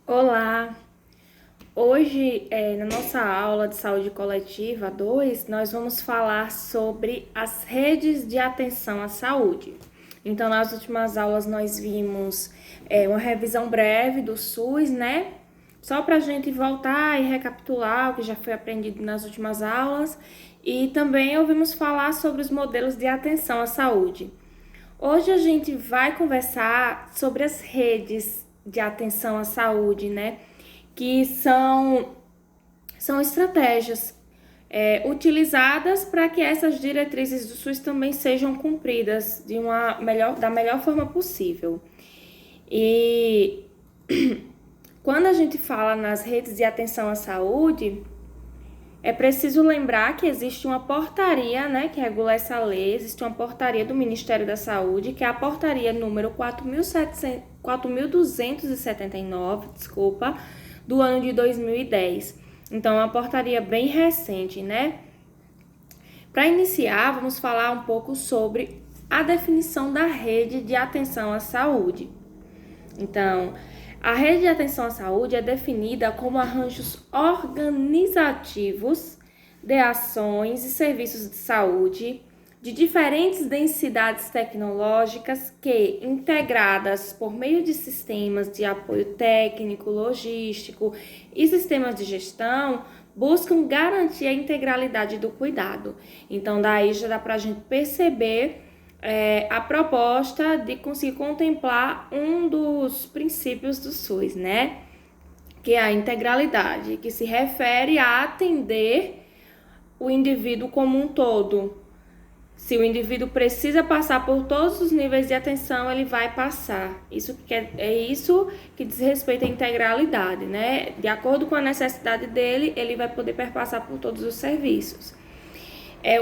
Olá! Hoje, na nossa aula de saúde coletiva 2, nós vamos falar sobre as redes de atenção à saúde. Então, nas últimas aulas nós vimos uma revisão breve do SUS, né? Só para a gente voltar e recapitular o que já foi aprendido nas últimas aulas. E também ouvimos falar sobre os modelos de atenção à saúde. Hoje a gente vai conversar sobre as redes de atenção à saúde, né? Que são estratégias utilizadas para que essas diretrizes do SUS também sejam cumpridas da melhor forma possível. E quando a gente fala nas redes de atenção à saúde, é preciso lembrar que existe uma portaria, né, que regula essa lei, existe uma portaria do Ministério da Saúde, que é a portaria número 4.279, do ano de 2010. Então, é uma portaria bem recente, né? Para iniciar, vamos falar um pouco sobre a definição da rede de atenção à saúde. Então, a rede de atenção à saúde é definida como arranjos organizativos de ações e serviços de saúde de diferentes densidades tecnológicas que, integradas por meio de sistemas de apoio técnico, logístico e sistemas de gestão, buscam garantir a integralidade do cuidado. Então, daí já dá para a gente perceber a proposta de conseguir contemplar um dos princípios do SUS, né? Que é a integralidade, que se refere a atender o indivíduo como um todo. Se o indivíduo precisa passar por todos os níveis de atenção, ele vai passar. É isso que diz respeito à integralidade, né? De acordo com a necessidade dele, ele vai poder perpassar por todos os serviços.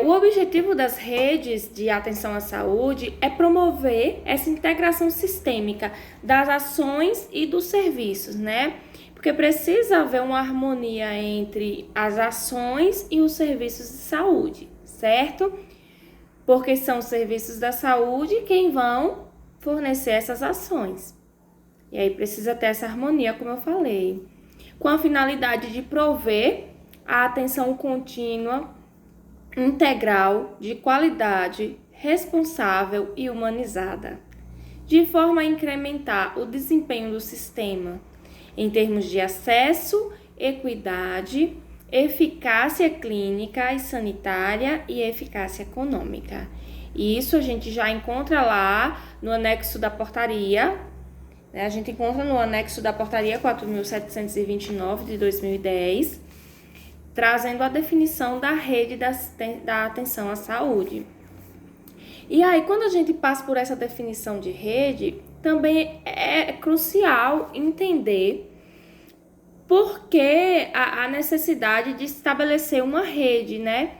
O objetivo das redes de atenção à saúde é promover essa integração sistêmica das ações e dos serviços, né? Porque precisa haver uma harmonia entre as ações e os serviços de saúde, certo? Porque são os serviços da saúde quem vão fornecer essas ações. E aí precisa ter essa harmonia, como eu falei, com a finalidade de prover a atenção contínua, integral, de qualidade, responsável e humanizada, de forma a incrementar o desempenho do sistema em termos de acesso, equidade, eficácia clínica e sanitária e eficácia econômica. E isso a gente já encontra lá no anexo da portaria, né? A gente encontra no anexo da portaria 4.729 de 2010, trazendo a definição da rede da atenção à saúde. E aí, quando a gente passa por essa definição de rede, também é crucial entender por que a necessidade de estabelecer uma rede, né?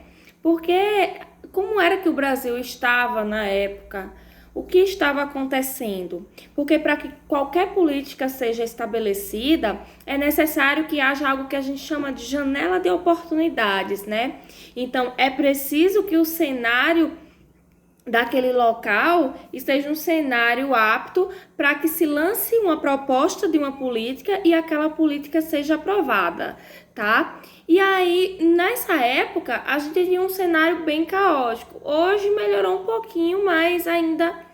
Porque como era que o Brasil estava na época? O que estava acontecendo? Porque para que qualquer política seja estabelecida, é necessário que haja algo que a gente chama de janela de oportunidades, né? Então, é preciso que o cenário daquele local esteja um cenário apto para que se lance uma proposta de uma política e aquela política seja aprovada, tá? E aí, nessa época, a gente tinha um cenário bem caótico. Hoje melhorou um pouquinho, mas ainda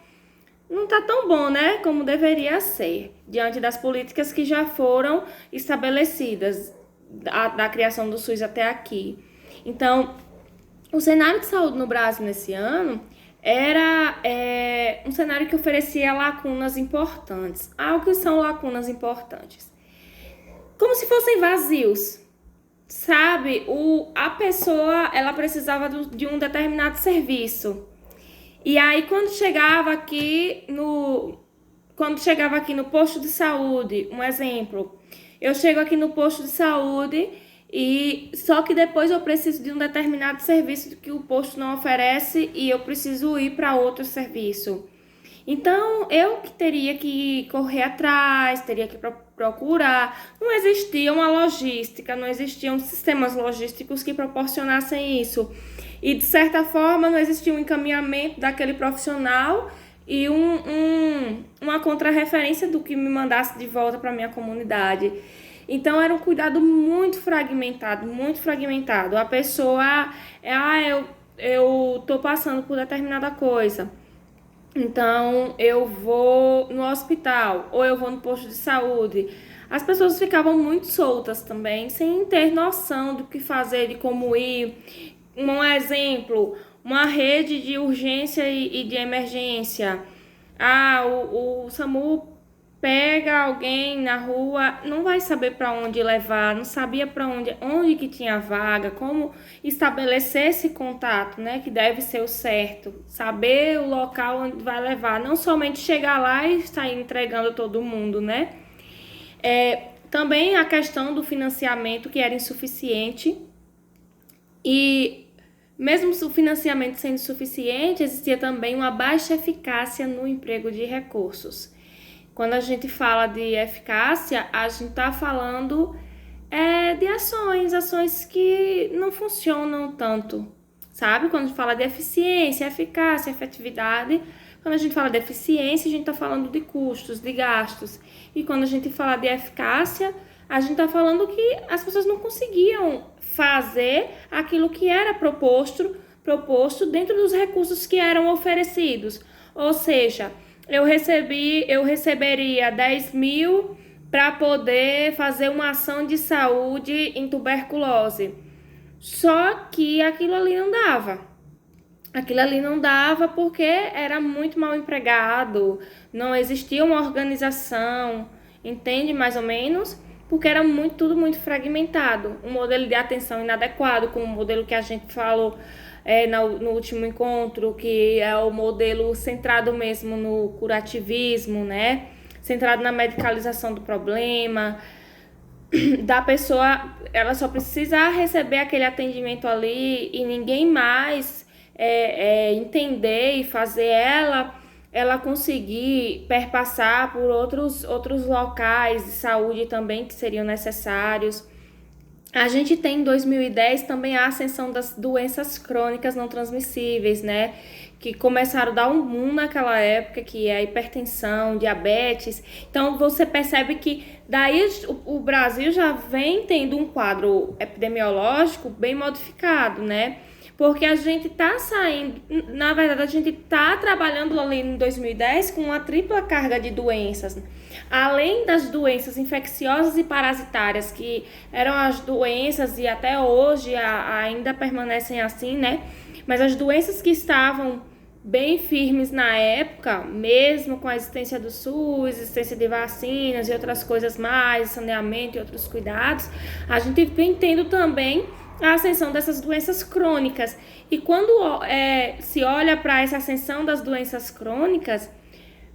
não tá tão bom, né, como deveria ser, diante das políticas que já foram estabelecidas da criação do SUS até aqui. Então, o cenário de saúde no Brasil nesse ano era um cenário que oferecia lacunas importantes. O que são lacunas importantes? Como se fossem vazios, sabe? A pessoa, ela precisava de um determinado serviço. E aí, quando chegava aqui no posto de saúde, um exemplo, eu chego aqui no posto de saúde e só que depois eu preciso de um determinado serviço que o posto não oferece e eu preciso ir para outro serviço. Então, eu que teria que correr atrás, teria que procurar. Não existia uma logística, não existiam sistemas logísticos que proporcionassem isso. E, de certa forma, não existia um encaminhamento daquele profissional e uma contrarreferência do que me mandasse de volta para minha comunidade. Então era um cuidado muito fragmentado, muito fragmentado. A pessoa, eu tô passando por determinada coisa. Então eu vou no hospital ou eu vou no posto de saúde. As pessoas ficavam muito soltas também, sem ter noção do que fazer, de como ir. Um exemplo, uma rede de urgência e de emergência. O SAMU pega alguém na rua, não vai saber para onde levar, não sabia para onde que tinha vaga, como estabelecer esse contato, né, que deve ser o certo, saber o local onde vai levar, não somente chegar lá e sair entregando todo mundo, né? Também a questão do financiamento, que era insuficiente, e mesmo o financiamento sendo suficiente, existia também uma baixa eficácia no emprego de recursos. Quando a gente fala de eficácia, a gente está falando de ações que não funcionam tanto, sabe? Quando a gente fala de eficiência, eficácia, efetividade, quando a gente fala de eficiência, a gente está falando de custos, de gastos. E quando a gente fala de eficácia, a gente está falando que as pessoas não conseguiam fazer aquilo que era proposto dentro dos recursos que eram oferecidos. Ou seja, eu receberia 10 mil para poder fazer uma ação de saúde em tuberculose. Só que aquilo ali não dava. Aquilo ali não dava porque era muito mal empregado, não existia uma organização, entende mais ou menos? Porque era tudo muito fragmentado. Um modelo de atenção inadequado, como o modelo que a gente falou no último encontro, que é o modelo centrado mesmo no curativismo, né? Centrado na medicalização do problema, da pessoa, ela só precisa receber aquele atendimento ali e ninguém mais entender e fazer ela conseguir perpassar por outros locais de saúde também que seriam necessários. A gente tem em 2010 também a ascensão das doenças crônicas não transmissíveis, né? Que começaram a dar um boom naquela época, que é a hipertensão, diabetes. Então, você percebe que daí o Brasil já vem tendo um quadro epidemiológico bem modificado, né? Porque a gente está saindo, na verdade, a gente está trabalhando ali em 2010 com uma tripla carga de doenças. Além das doenças infecciosas e parasitárias, que eram as doenças e até hoje ainda permanecem assim, né? Mas as doenças que estavam bem firmes na época, mesmo com a existência do SUS, existência de vacinas e outras coisas mais, saneamento e outros cuidados, a gente vem tendo também a ascensão dessas doenças crônicas. E quando se olha para essa ascensão das doenças crônicas,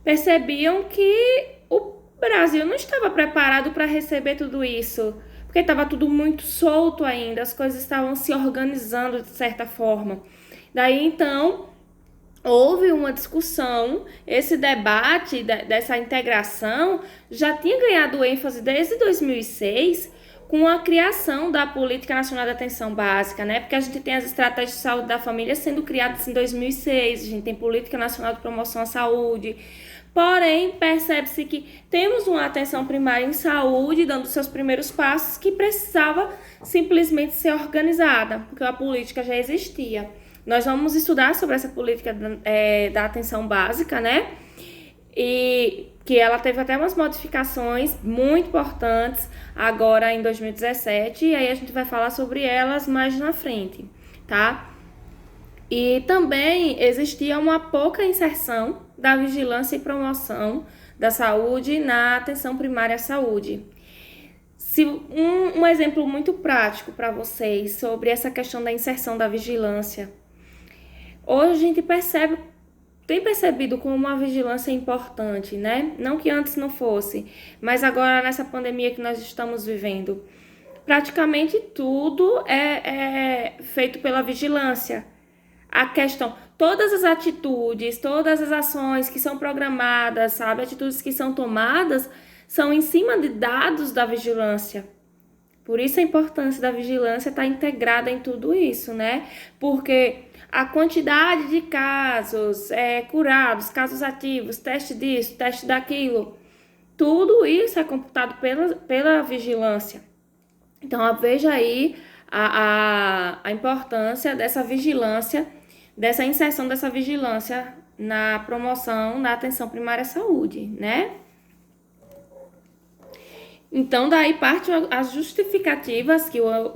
percebiam que o Brasil não estava preparado para receber tudo isso, porque estava tudo muito solto ainda, as coisas estavam se organizando de certa forma. Daí, então, houve uma discussão, esse debate dessa integração já tinha ganhado ênfase desde 2006, com a criação da Política Nacional de Atenção Básica, né? Porque a gente tem as estratégias de saúde da família sendo criadas em 2006, a gente tem Política Nacional de Promoção à Saúde, porém, percebe-se que temos uma atenção primária em saúde, dando seus primeiros passos, que precisava simplesmente ser organizada, porque a política já existia. Nós vamos estudar sobre essa política da atenção básica, né? E que ela teve até umas modificações muito importantes agora em 2017, e aí a gente vai falar sobre elas mais na frente, tá? E também existia uma pouca inserção da vigilância e promoção da saúde na atenção primária à saúde. Um exemplo muito prático para vocês sobre essa questão da inserção da vigilância. Hoje a gente tem percebido como uma vigilância importante, né? Não que antes não fosse, mas agora nessa pandemia que nós estamos vivendo, praticamente tudo é feito pela vigilância. A questão, todas as atitudes, todas as ações que são programadas, sabe? Atitudes que são tomadas são em cima de dados da vigilância. Por isso a importância da vigilância estar integrada em tudo isso, né? Porque a quantidade de casos curados, casos ativos, teste disso, teste daquilo. Tudo isso é computado pela vigilância. Então, veja aí a importância dessa vigilância, dessa inserção dessa vigilância na promoção da atenção primária à saúde, né? Então, daí parte as justificativas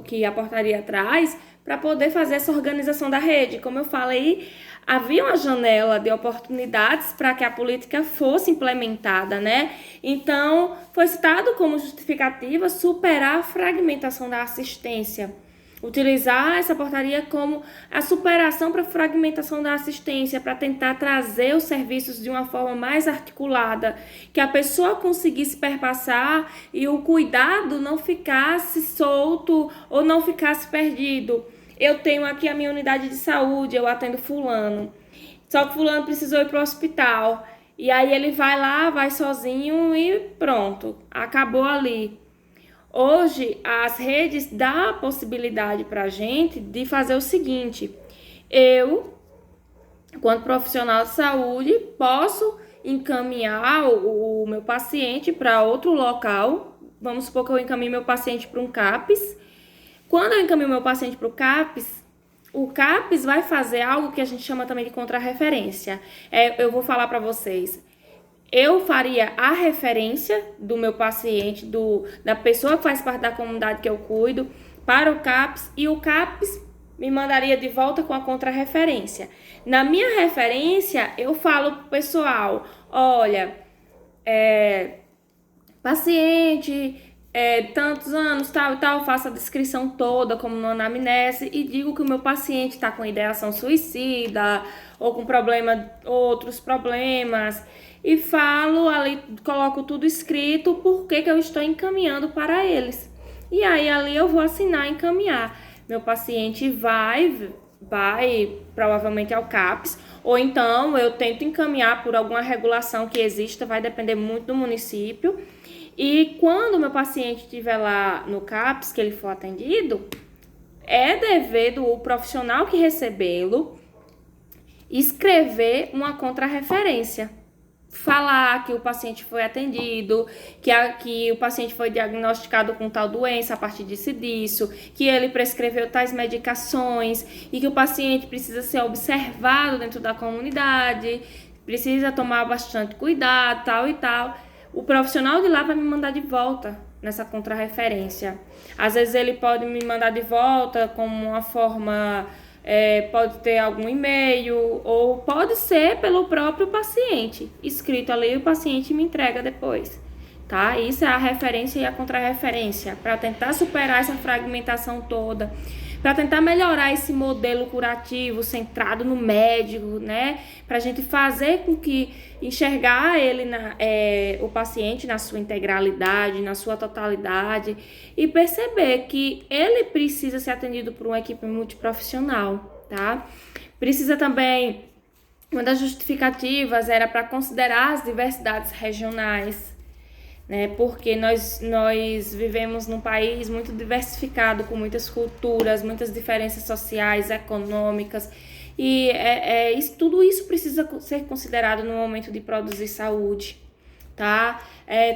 que a portaria traz para poder fazer essa organização da rede. Como eu falei, havia uma janela de oportunidades para que a política fosse implementada, né? Então, foi citado como justificativa superar a fragmentação da assistência. Utilizar essa portaria como a superação para a fragmentação da assistência, para tentar trazer os serviços de uma forma mais articulada, que a pessoa conseguisse perpassar e o cuidado não ficasse solto ou não ficasse perdido. Eu tenho aqui a minha unidade de saúde, eu atendo fulano, só que fulano precisou ir para o hospital, e aí ele vai lá, vai sozinho e pronto, acabou ali. Hoje, as redes dão a possibilidade para a gente de fazer o seguinte: eu, enquanto profissional de saúde, posso encaminhar o meu paciente para outro local. Vamos supor que eu encaminhe meu paciente para um CAPS. Quando eu encaminho meu paciente para o CAPS vai fazer algo que a gente chama também de contrarreferência. Eu vou falar para vocês. Eu faria a referência do meu paciente, da pessoa que faz parte da comunidade que eu cuido, para o CAPS, e o CAPS me mandaria de volta com a contrarreferência. Na minha referência, eu falo pro pessoal: olha, paciente, tantos anos, tal e tal, faço a descrição toda como no anamnese e digo que o meu paciente está com ideação suicida ou com outros problemas. E falo ali, coloco tudo escrito, porque que eu estou encaminhando para eles. E aí ali eu vou assinar e encaminhar. Meu paciente vai provavelmente ao CAPS, ou então eu tento encaminhar por alguma regulação que exista, vai depender muito do município. E quando o meu paciente estiver lá no CAPS, que ele for atendido, é dever do profissional que recebê-lo escrever uma contrarreferência. Falar que o paciente foi atendido, que o paciente foi diagnosticado com tal doença a partir disso e disso, que ele prescreveu tais medicações e que o paciente precisa ser observado dentro da comunidade, precisa tomar bastante cuidado, tal e tal. O profissional de lá vai me mandar de volta nessa contrarreferência. Às vezes ele pode me mandar de volta como uma forma... pode ter algum e-mail ou pode ser pelo próprio paciente, escrito ali, o paciente me entrega depois, tá? Isso é a referência e a contrarreferência, para tentar superar essa fragmentação toda, para tentar melhorar esse modelo curativo centrado no médico, né? Para a gente fazer com que enxergar ele, o paciente na sua integralidade, na sua totalidade, e perceber que ele precisa ser atendido por uma equipe multiprofissional, tá? Precisa também, uma das justificativas era para considerar as diversidades regionais, né? Porque nós vivemos num país muito diversificado, com muitas culturas, muitas diferenças sociais, econômicas, e tudo isso precisa ser considerado no momento de produzir saúde, tá?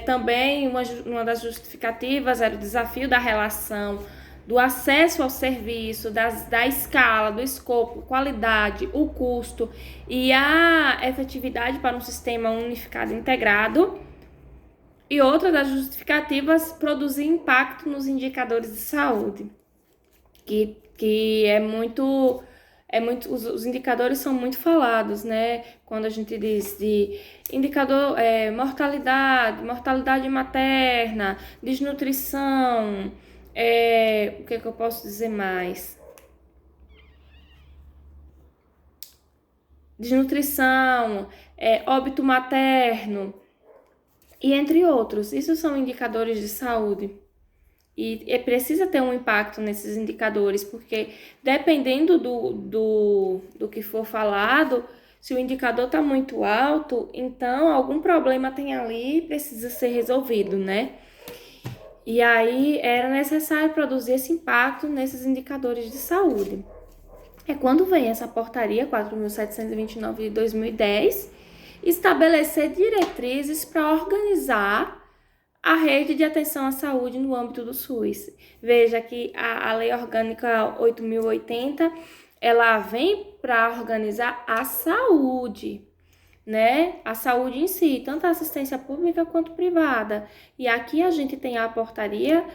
Também uma das justificativas era o desafio da relação, do acesso ao serviço, da escala, do escopo, qualidade, o custo e a efetividade para um sistema unificado e integrado. E outra das justificativas, produzir impacto nos indicadores de saúde, que os indicadores são muito falados, né? Quando a gente diz de indicador, mortalidade materna, desnutrição, o que eu posso dizer mais? Desnutrição, óbito materno, e entre outros. Isso são indicadores de saúde. E precisa ter um impacto nesses indicadores, porque dependendo do que for falado, se o indicador está muito alto, então algum problema tem ali e precisa ser resolvido, né? E aí era necessário produzir esse impacto nesses indicadores de saúde. É quando vem essa portaria 4.729 de 2010, estabelecer diretrizes para organizar a rede de atenção à saúde no âmbito do SUS. Veja que a Lei Orgânica 8.080, ela vem para organizar a saúde, né? A saúde em si, tanto a assistência pública quanto privada. E aqui a gente tem a portaria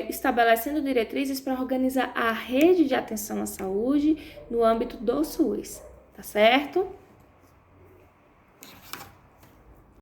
estabelecendo diretrizes para organizar a rede de atenção à saúde no âmbito do SUS, tá certo?